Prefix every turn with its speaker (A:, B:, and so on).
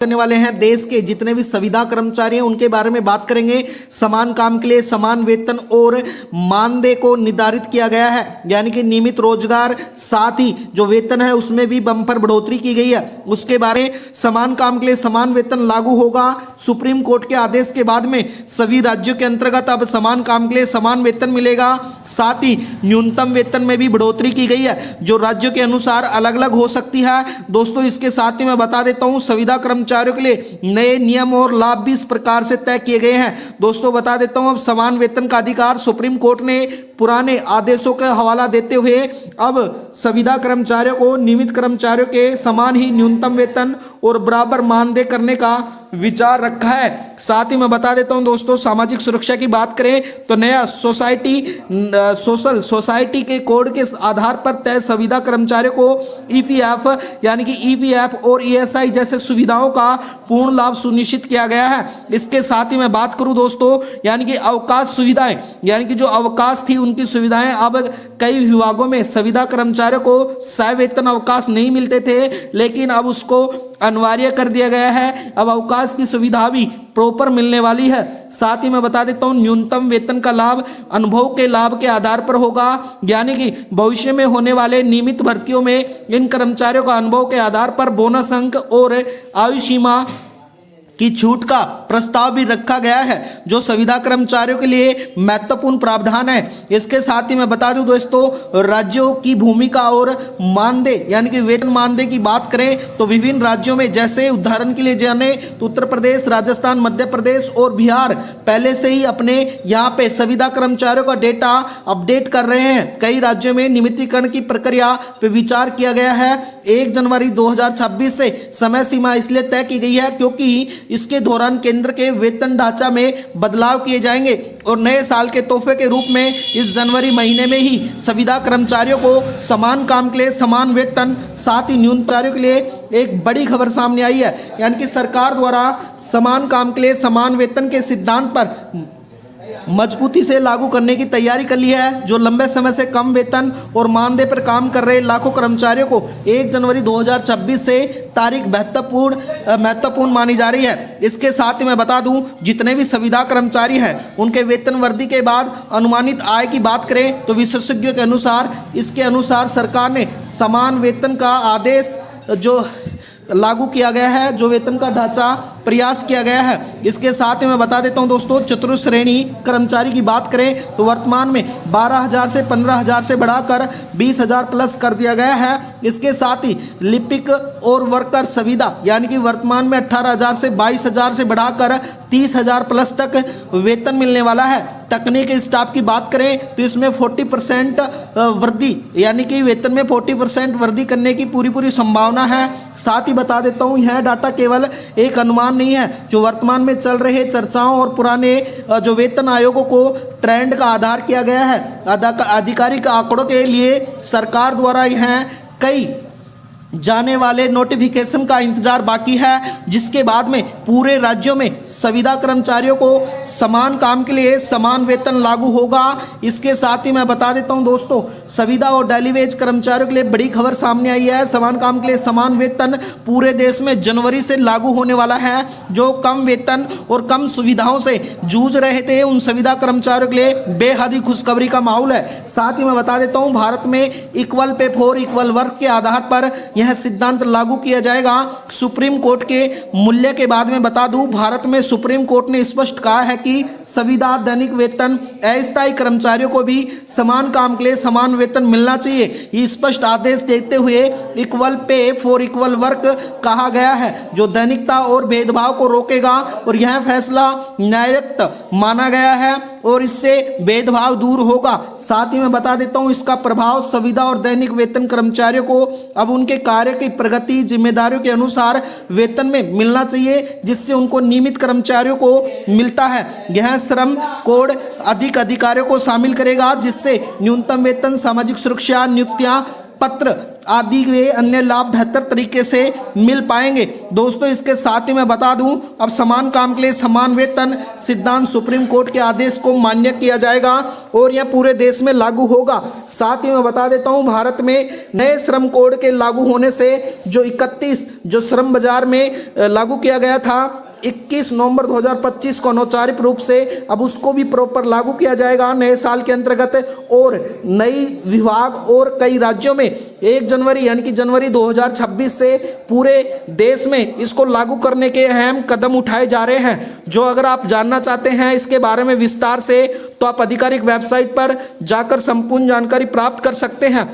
A: करने वाले हैं देश के जितने भी संविदा कर्मचारी हैं उनके बारे में बात करेंगे। समान काम के लिए समान वेतन और मानदेय को निर्धारित किया गया है, यानी कि नियमित रोजगार साथ ही जो वेतन है उसमें भी बम्पर बढ़ोतरी की गई है। उसके बारे में समान काम के लिए समान वेतन लागू होगा। सुप्रीम कोर्ट के आदेश के बाद में सभी राज्यों के अंतर्गत अब समान काम के लिए समान वेतन मिलेगा। साथ ही न्यूनतम वेतन में भी बढ़ोतरी की गई है जो राज्यों के अनुसार अलग अलग हो सकती है। दोस्तों इसके साथ ही मैं बता देता हूँ संविदा कर्मचारियों के लिए नए नियम और लाभ भी इस प्रकार से तय किए गए हैं। दोस्तों बता देता हूं अब समान वेतन का अधिकार सुप्रीम कोर्ट ने पुराने आदेशों का हवाला देते हुए अब संविदा कर्मचारियों को नियमित कर्मचारियों के समान ही न्यूनतम वेतन और बराबर मानदेय करने का विचार रखा है। साथ ही मैं बता देता हूं दोस्तों सामाजिक सुरक्षा की बात करें तो नया सोशल सोसाइटी के कोड के आधार पर तय संविदा कर्मचारियों को ईपीएफ यानी कि ईपीएफ और ईएसआई जैसे सुविधाओं का पूर्ण लाभ सुनिश्चित किया गया है। इसके साथ ही मैं बात करूं दोस्तों यानी कि अवकाश सुविधाएं, यानी कि जो अवकाश थी उनकी सुविधाएं अब कई विभागों में संविदा कर्मचारियों को सवेतन अवकाश नहीं मिलते थे, लेकिन अब उसको अनिवार्य कर दिया गया है। अब अवकाश की सुविधा भी प्रॉपर मिलने वाली है। साथ ही मैं बता देता हूं न्यूनतम वेतन का लाभ अनुभव के लाभ के आधार पर होगा, यानी कि भविष्य में होने वाले नियमित भर्तियों में इन कर्मचारियों का अनुभव के आधार पर बोनस अंक और आयु सीमा की छूट का प्रस्ताव भी रखा गया है जो संविदा कर्मचारियों के लिए महत्वपूर्ण प्रावधान है। इसके साथ ही मैं बता दूं दोस्तों राज्यों की भूमिका और मानदेय यानी कि वेतन मानदेय की बात करें तो विभिन्न राज्यों में जैसे उदाहरण के लिए जाने तो उत्तर प्रदेश, राजस्थान, मध्य प्रदेश और बिहार पहले से ही अपने यहाँ पे संविदा कर्मचारियों का डेटा अपडेट कर रहे हैं। कई राज्यों में नियमितीकरण की प्रक्रिया पे विचार किया गया है। 1 जनवरी 2026 से समय सीमा इसलिए तय की गई है क्योंकि इसके दौरान केंद्र के वेतन ढांचा में बदलाव किए जाएंगे और नए साल के तोहफे के रूप में इस जनवरी महीने में ही संविदा कर्मचारियों को समान काम के लिए समान वेतन साथ ही न्यूनतम के लिए एक बड़ी खबर सामने आई है, यानी कि सरकार द्वारा समान काम के लिए समान वेतन के सिद्धांत पर मजबूती से लागू करने की तैयारी कर ली है। जो लंबे समय से कम वेतन और मानदेय पर काम कर रहे लाखों कर्मचारियों को 1 जनवरी 2026 से तारीख महत्वपूर्ण मानी जा रही है। इसके साथ ही मैं बता दूं जितने भी संविदा कर्मचारी हैं उनके वेतन वृद्धि के बाद अनुमानित आय की बात करें तो विशेषज्ञों के अनुसार इसके अनुसार सरकार ने समान वेतन का आदेश जो लागू किया गया है, जो वेतन का ढांचा प्रयास किया गया है। इसके साथ ही मैं बता देता हूं दोस्तों चतुर्श्रेणी कर्मचारी की बात करें तो वर्तमान में 12,000 से 15,000 से बढ़ाकर 20,000 प्लस कर दिया गया है। इसके साथ ही लिपिक और वर्कर संविदा यानी कि वर्तमान में 18,000 से 22,000 से बढ़ाकर 30,000 प्लस तक वेतन मिलने वाला है। तकनीकी स्टाफ की बात करें तो इसमें 40% वृद्धि यानी कि वेतन में 40% वृद्धि करने की पूरी संभावना है। साथ ही बता देता हूं यह डाटा केवल एक अनुमान नहीं है, जो वर्तमान में चल रहे चर्चाओं और पुराने जो वेतन आयोगों को ट्रेंड का आधार किया गया है। आधिकारिक आंकड़ों के लिए सरकार द्वारा यह कई जाने वाले नोटिफिकेशन का इंतजार बाकी है, जिसके बाद में पूरे राज्यों में संविदा कर्मचारियों को समान काम के लिए समान वेतन लागू होगा। इसके साथ ही मैं बता देता हूं दोस्तों संविदा और डेली वेज कर्मचारियों के लिए बड़ी खबर सामने आई है। समान काम के लिए समान वेतन पूरे देश में जनवरी से लागू होने वाला है। जो कम वेतन और कम सुविधाओं से जूझ रहे थे उन संविदा कर्मचारियों के लिए बेहद ही खुशखबरी का माहौल है। साथ ही मैं बता देता हूँ भारत में equal pay for equal work के आधार पर यह सिद्धांत लागू किया जाएगा। सुप्रीम कोर्ट के मूल्य के बाद में बता दूं भारत में सुप्रीम कोर्ट ने स्पष्ट कहा है कि संविदा, दैनिक वेतन, अस्थायी कर्मचारियों को भी समान काम के लिए समान वेतन मिलना चाहिए। ये स्पष्ट आदेश देते हुए equal pay for equal work कहा गया है, जो दैनिकता और भेदभाव को रोकेगा और यह फैसला न्याययुक्त माना गया है और इससे भेदभाव दूर होगा। साथ ही मैं बता देता हूं इसका प्रभाव संविदा और दैनिक वेतन कर्मचारियों को अब उनके कार्य की प्रगति, जिम्मेदारियों के अनुसार वेतन में मिलना चाहिए, जिससे उनको नियमित कर्मचारियों को मिलता है। यह श्रम कोड अधिक अधिकारियों को शामिल करेगा, जिससे न्यूनतम वेतन, सामाजिक सुरक्षा, नियुक्तियां पत्र आदि वे अन्य लाभ बेहतर तरीके से मिल पाएंगे। दोस्तों इसके साथ ही मैं बता दूं, अब समान काम के लिए समान वेतन सिद्धांत सुप्रीम कोर्ट के आदेश को मान्य किया जाएगा और यह पूरे देश में लागू होगा। साथ ही मैं बता देता हूं, भारत में नए श्रम कोड के लागू होने से जो 31 जो श्रम बाजार में लागू किया गया था 21 नवंबर 2025 को अनौपचारिक रूप से, अब उसको भी प्रॉपर लागू किया जाएगा नए साल के अंतर्गत। और नई विभाग और कई राज्यों में 1 जनवरी यानी कि जनवरी 2026 से पूरे देश में इसको लागू करने के अहम कदम उठाए जा रहे हैं। जो अगर आप जानना चाहते हैं इसके बारे में विस्तार से, तो आप आधिकारिक वेबसाइट पर जाकर संपूर्ण जानकारी प्राप्त कर सकते हैं।